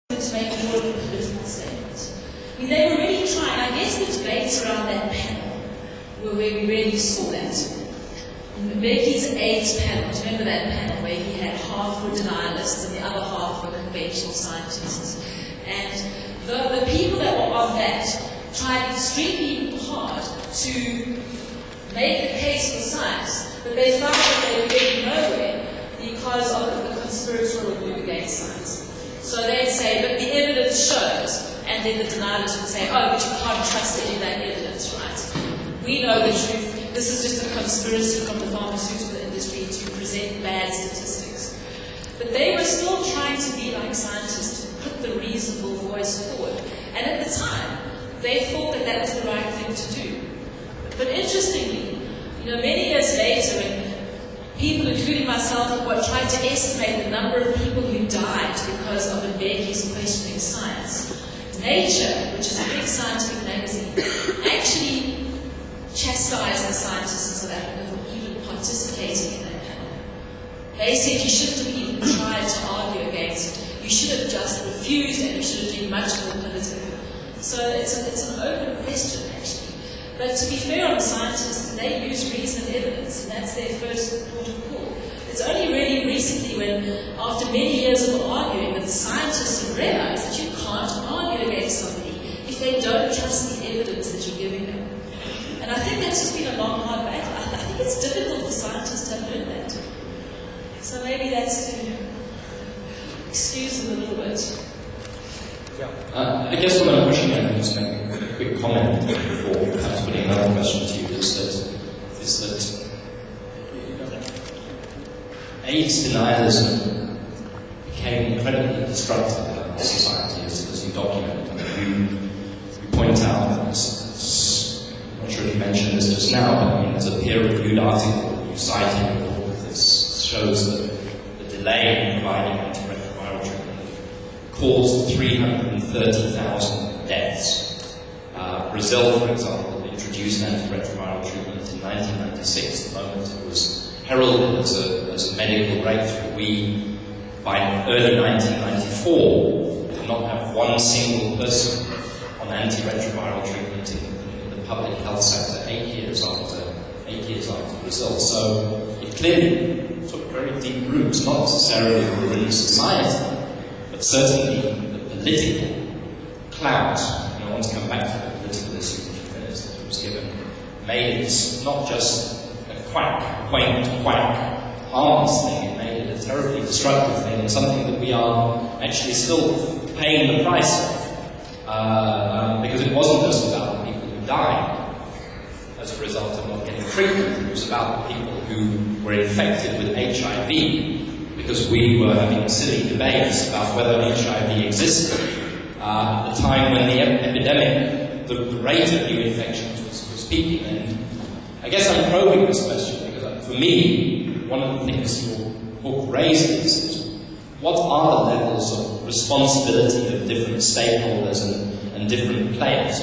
to make more of a political statement. I mean, they were really trying, I guess the debates around that panel were where we really saw that. Mbekis's AIDS panel, do you remember that panel where he had half were denialists and the other half were conventional scientists? And the people that were on that tried extremely hard to make the case for science, but they found that they were getting nowhere because of the conspiratorial view against science. So they'd say, but the evidence shows, and then the denialists would say, oh, but you can't trust any of that evidence, right? We know the truth. This is just a conspiracy from the pharmaceutical industry to present bad statistics. But they were still trying to be like scientists, to put the reasonable voice forward. And at the time, they thought that that was the right thing to do. But interestingly, many years later, when people, including myself, tried to estimate the number of people who died because of Mbeki's questioning science, Nature, which is a big scientific magazine, actually chastised the scientists in South Africa for even participating in that panel. They said you shouldn't have even tried to argue against it. You should have just refused, and you should have been much more political. So it's an open question, actually. But to be fair on the scientists, they use reason and evidence, and that's their first port of call. It's only really recently when, after many years of arguing, that the scientists have realized that you can't argue against somebody if they don't trust the evidence that you're giving them. And I think that's just been a long, hard battle. I think it's difficult for scientists to have learned that. So maybe that's to excuse them a little bit. I guess what I'm pushing at, and just make a quick comment before perhaps putting another question to you, is that AIDS denialism became incredibly destructive in our society, as you document. You point out that, I'm not sure if you mentioned this just now, but there's a peer-reviewed article you cited that this shows that the delay in providing antiretroviral treatment caused 330,000 deaths. Brazil, for example, introduced antiretroviral treatment in 1996, the moment it was heralded as a medical breakthrough. We, by early 1994, did not have one single person on antiretroviral treatment in the public health sector 8 years after Brazil. So it clearly took very deep roots, not necessarily within society, but certainly the political clout. I want to come back to the political issue in a few minutes that was given, made it not just a quaint, harmless thing. It made it a terribly destructive thing, and something that we are actually still paying the price of, because it wasn't just about the people who died as a result of not getting treatment. It was about the people who were infected with HIV, because we were having silly debates about whether HIV existed at the time when the epidemic, the rate of new infections was peaking. And I guess I'm probing this question because for me, one of the things your book raises is what are the levels of responsibility of different stakeholders and different players?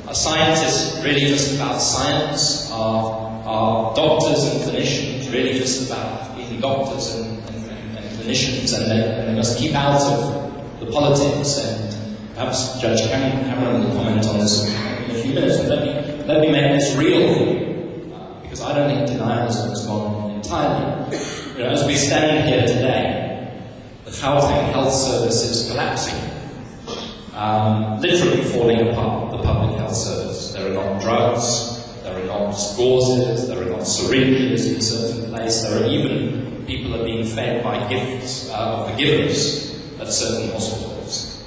Are scientists really just about science? Are doctors and clinicians really just about being doctors and clinicians, and they must keep out of the politics? And perhaps Judge Cameron will comment on this in a few minutes. But let me make this real for you, because I don't think denialism is gone entirely. As we stand here today, the Gauteng health service is collapsing, literally falling apart. The public health service. There are not drugs, there are not gauzes, there are not syringes in certain places. There are even people are being fed by gifts of the givers at certain hospitals.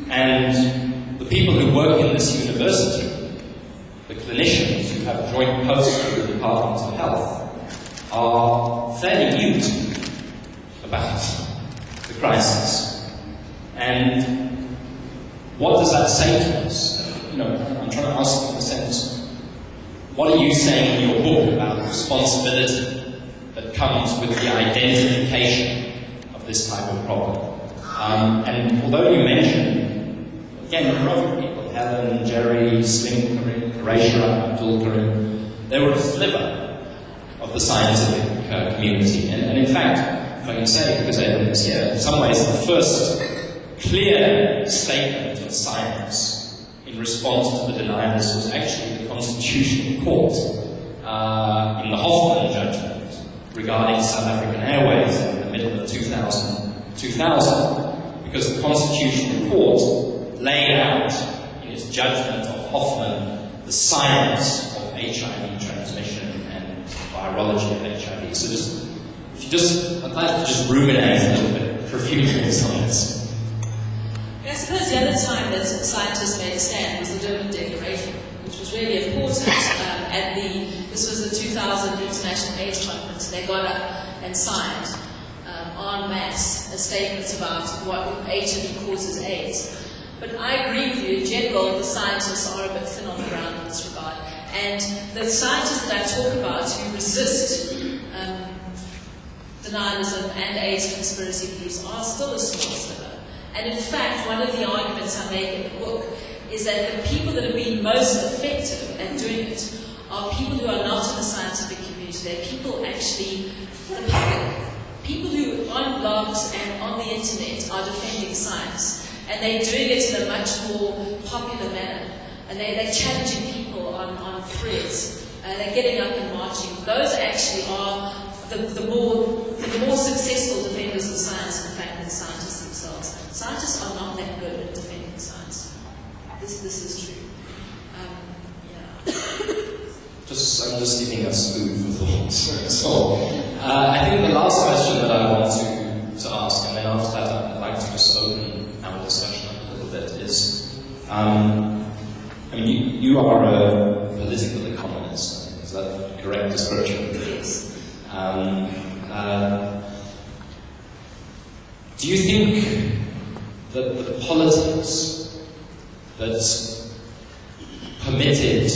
And the people who work in this university, the clinicians who have joint posts with the Department of Health, are fairly mute about the crisis. And what does that say to us? I'm trying to ask in a sense, what are you saying in your book about the responsibility that comes with the identification of this type of problem? And although you mentioned, again, a number of people, Helen, Jerry, Slim, Horatio, Abdul Karim, they were a sliver of the scientific community. And in fact, if I can say, because everyone is here, in some ways the first clear statement of science in response to the denialists was actually the Constitutional Court in the Hoffman judgment regarding South African Airways in the middle of 2000, because the Constitutional Court laid out in its judgment of Hoffman the science of HIV transmission and virology of HIV. So I'd like to just ruminate a little bit for a few minutes on this. I suppose the other time that scientists made a stand was the Durban Declaration, which was really important. This was the 2000 International AIDS Conference. They got up and signed en masse a statement about what HIV causes AIDS. But I agree with you. In general, the scientists are a bit thin on the ground in this regard. And the scientists that I talk about who resist denialism and AIDS conspiracy beliefs are still a small sliver. And in fact, one of the arguments I make in the book is that the people that have been most effective at doing it are people who are not in the scientific community. They're people actually, the public, people who on blogs and on the internet are defending science. And they're doing it in a much more popular manner. And they're challenging people on threads. They're getting up and marching. Those actually are the more successful defenders of science, in fact, than scientists themselves. Scientists are not that good at defending science. This is true. I'm just giving us food for thought. So, I think the last question that I want to ask, and then after that I'd like to just open our discussion up a little bit, is, you are a political economist. Is that a correct description? Yes. Do you think that the politics that permitted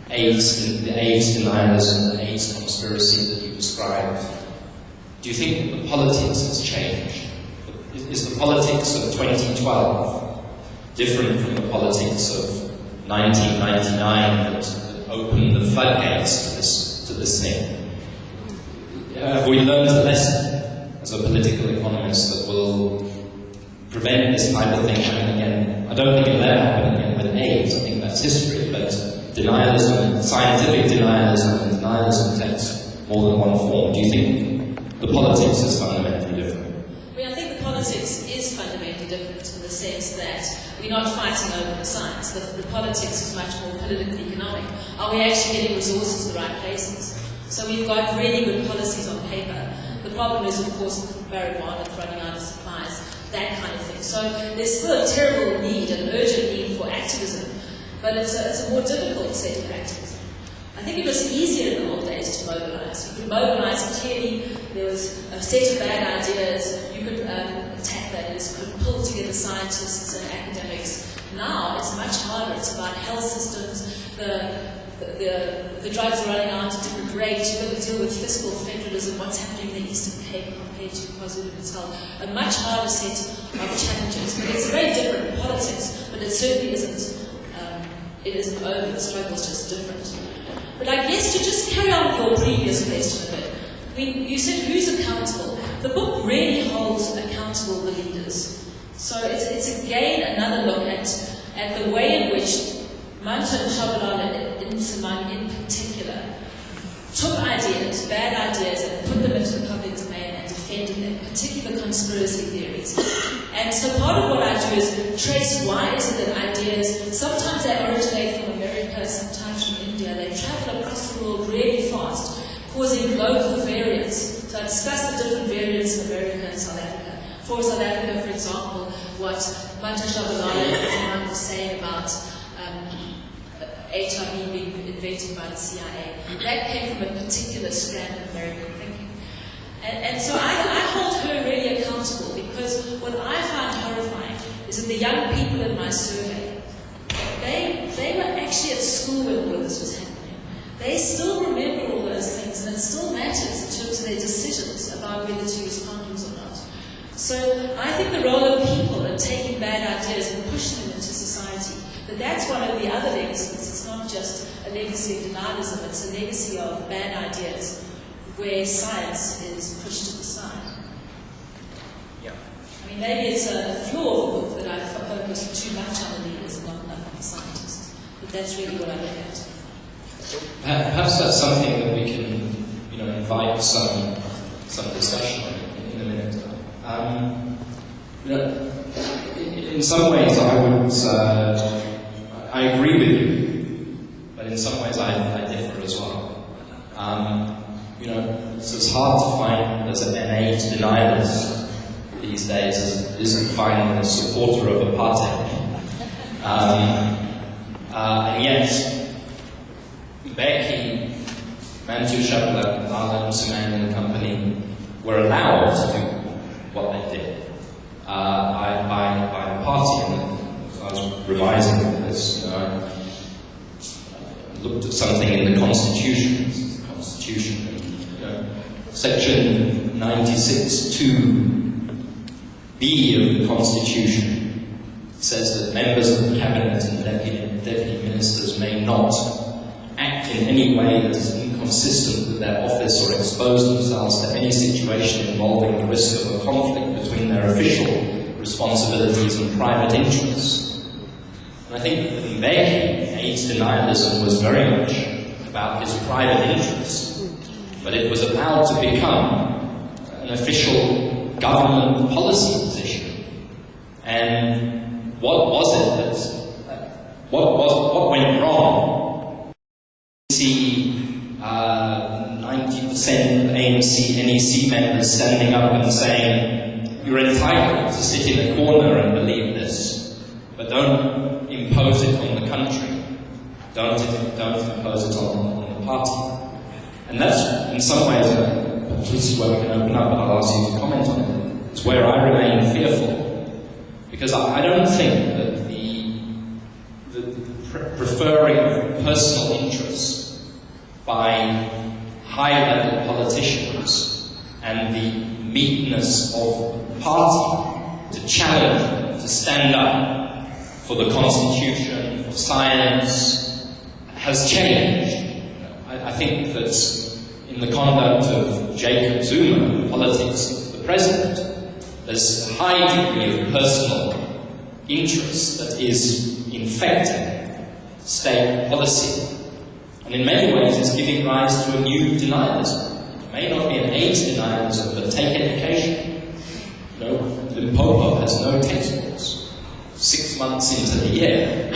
the AIDS denialism, the AIDS conspiracy that you described, do you think that the politics has changed? Is the politics of 2012 different from the politics of 1999 that opened the floodgates to this thing? Have we learned a lesson as a political economist that will prevent this type of thing happening again? I don't think it'll ever happen again with AIDS. I think that's history, but denialism, scientific denialism, and denialism takes more than one form. Do you think the politics is fundamentally different? I think the politics is fundamentally different in the sense that we're not fighting over the science. The politics is much more politically economic. Are we actually getting resources in the right places? So we've got really good policies on paper. The problem is, of course, marijuana running out of supplies, that kind of thing. So there's still a terrible need, an urgent need for activism, but it's a more difficult set of activism. I think it was easier in the old days to mobilize. You could mobilize clearly. There was a set of bad ideas. You could attack that. You could pull together scientists and academics. Now it's much harder. It's about health systems. The drugs are running out at different rates. You've got to deal with fiscal federalism, what's happening in the Eastern Cape compared to KwaZulu-Natal. A much harder set of challenges. But it's very different in politics, but it certainly isn't. It isn't over. The struggle is just different. But I guess to just carry on with your previous question a bit, you said who's accountable? The book really holds accountable the leaders. So it's again another look at the way in which Manto and Shabalala in particular took ideas, bad ideas, and put them into the public domain and defended them, particular conspiracy theories. And so part of what I do is trace why is it that ideas, sometimes they originate from America, sometimes from India, they travel across the world really fast, causing local variants. So I discuss the different variants in America and South Africa. For South Africa, for example, what Manto Shabalala was saying about HIV being invented by the CIA. That came from a particular strand of American thinking. And so I hold her really accountable because what I find horrifying is that the young people in my survey, they were actually at school when all of this was happening. They still remember all those things and it still matters in terms of their decisions about whether to use condoms or not. So I think the role of people in taking bad ideas and pushing them into society, that's one of the other legacies. It's not just a legacy of denialism, it's a legacy of bad ideas where science is pushed to the side. Yeah. I mean, maybe it's a flaw of the book that I focus too much on the leaders and not enough on the scientists. But that's really what I look at. Perhaps that's something that we can, invite some discussion on in a minute. In some ways, I agree with you, but in some ways, I differ as well. It's hard to find as an innate denialist these days as isn't finding a supporter of apartheid. And yet, Becky, Mantu Shapla, Alan Suman and company were allowed to do what they did by the party. And I was revising this. I looked at something in the Constitution. Section 96(2)(b) of the Constitution says that members of the Cabinet and deputy ministers may not act in any way that is inconsistent with their office or expose themselves to any situation involving the risk of a conflict between their official responsibilities and private interests. And I think that in Mbeki, AIDS denialism was very much about his private interests, but it was allowed to become an official government policy position. And what was it that, what went wrong? See 90% of ANC, NEC members standing up and saying, you're entitled to sit in a corner and believe this, but don't impose it on the country. Don't impose it on the party. And that's, in some ways, this is where we can open up, but I'll ask you to comment on it. It's where I remain fearful, because I don't think that the preferring of personal interests by high-level politicians and the meekness of the party to challenge, to stand up for the Constitution, for science, has changed. I think that in the conduct of Jacob Zuma, the politics of the president, there's a high degree of personal interest that is infecting state policy. And in many ways it's giving rise to a new denialism. It may not be an AIDS denialism, but take education. Limpopo has no textbooks. 6 months into the year.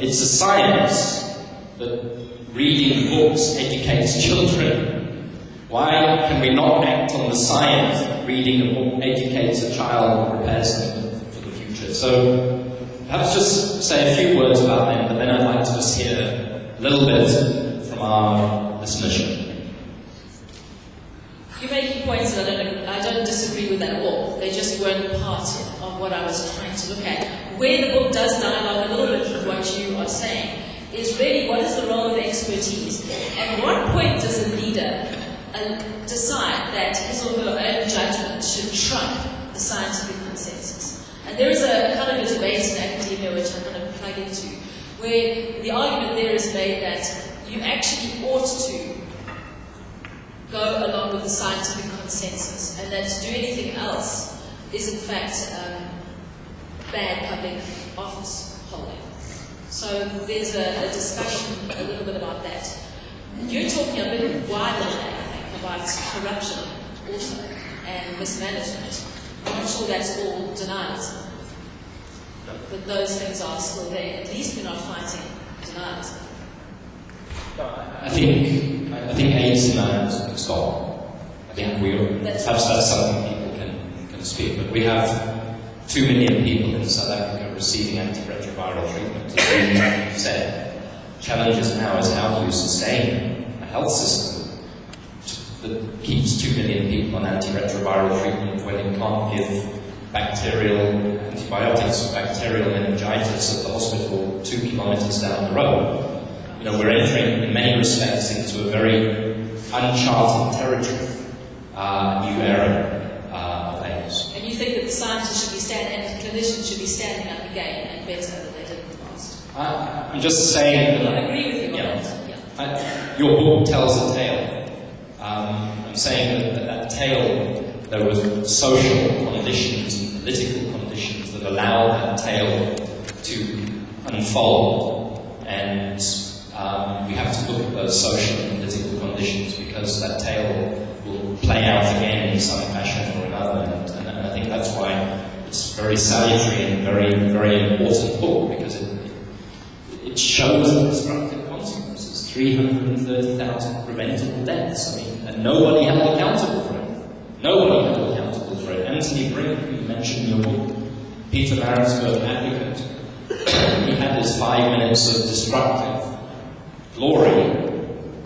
It's a science that reading books educates children. Why can we not act on the science that reading a book educates a child and prepares them for the future? So perhaps just say a few words about them, but then I'd like to just hear a little bit from our listenership. You're making points that I don't disagree with at all. They just weren't part of what I was trying to look at. Where the book does dialogue a little bit with what you are saying is really what is the role of expertise. At what point does a leader decide that his or her own judgment should trump the scientific consensus? And there is a kind of a debate in academia which I'm going to plug into, where the argument there is made that you actually ought to go along with the scientific consensus, and that to do anything else is in fact bad public office holding. So there's a discussion a little bit about that. And you're talking a bit wider than that, I think, about corruption also and mismanagement. I'm not sure that's all denialism, but those things are still there. At least we're not fighting denialism. I think AIDS denialism is gone. I think perhaps that's something people can speak, but we have 2 million people in South Africa receiving antiretroviral treatment. As you said, challenges now is how do you sustain a health system that keeps 2 million people on antiretroviral treatment when it can't give bacterial antibiotics for bacterial meningitis at the hospital 2 kilometers down the road. We're entering, in many respects, into a very uncharted territory, new era of AIDS. And you think that the scientists should be standing, and the clinicians should be standing up again and better than they did in the past? I'm just saying that... I agree with you on that. Your book tells a tale. I'm saying that tale there were social conditions, political conditions that allowed that tale to unfold, and we have to look at those social and political conditions because that tale will play out again in some fashion or another, and I think that's why it's very salutary and very, very important book, because it shows the destructive consequences. 330,000 preventable deaths, and nobody held accountable for it. Nobody held accountable for it. Anthony Brink, who you mentioned in your book, Peter Maritzburg advocate, he had his 5 minutes of destructive glory,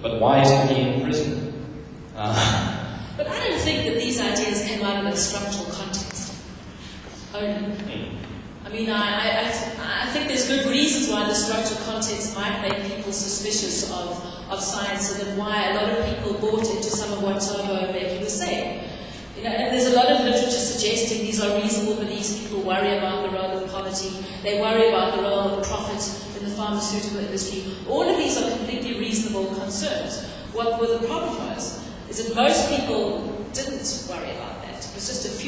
but why is he in prison? But I don't think that these ideas came out of a structural context only. I think there's good reasons why the structural context might make people suspicious of science, and then why a lot of people bought into some of what Tobo and Becky were saying. And there's a lot of literature suggesting these are reasonable beliefs. People worry about the role of poverty. They worry about the role of profit in the pharmaceutical industry. All of these are completely reasonable concerns. What the problem was is that most people didn't worry about that. It was just a few